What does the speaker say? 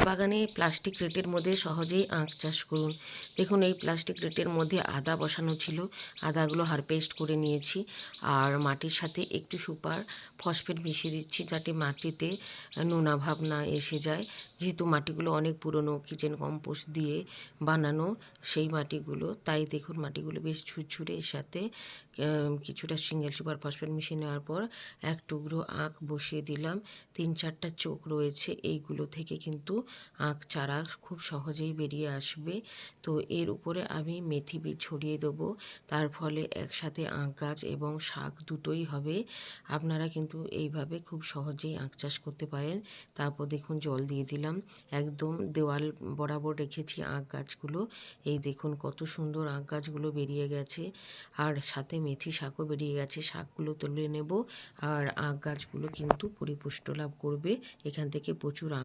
বাগানে প্লাস্টিক ক্রেটের মধ্যে সহজেই আখ চাষ করুন। দেখুন, এই প্লাস্টিক ক্রেটের মধ্যে আদা বসানো ছিল। আদাগুলো হারভেস্ট করে নিয়েছি। আর মাটির সাথে একটু সুপার ফসফেট মিশিয়ে দিচ্ছি, যাতে মাটিতে নোনা ভাব না এসে যায়। যেহেতু মাটিগুলো অনেক পুরনো, কিচেন কম্পোস্ট দিয়ে বানানো সেই মাটিগুলো, তাই দেখুন মাটিগুলো বেশ ঝুরঝুরে। এর সাথে কিছুটা সিঙ্গেল সুপার ফসফেট মিশিয়ে নেওয়ার পর এক টুকরো আখ বসিয়ে দিলাম। 3-4টা চোখ রয়েছে, এইগুলো থেকে কিন্তু আখ চারা খুব সহজেই বেরিয়ে আসবে। তো এর উপরে আমি মেথি বীজ ছড়িয়ে দেবো। তার ফলে একসাথে আখ গাছ এবং শাক দুটোই হবে। আপনারা কিন্তু এইভাবে খুব সহজেই আখ চাষ করতে পারেন। তারপর দেখুন জল দিয়ে দিলাম, একদম দেওয়াল বরাবর রেখেছি আখ গাছগুলো। এই দেখুন কত সুন্দর আখ গাছগুলো বেরিয়ে গেছে, আর সাথে মেথি শাকও বেরিয়ে গেছে। শাকগুলো তুলে নেব, আর আখ গাছগুলো কিন্তু পরিপুষ্ট লাভ করবে। এখান থেকে প্রচুর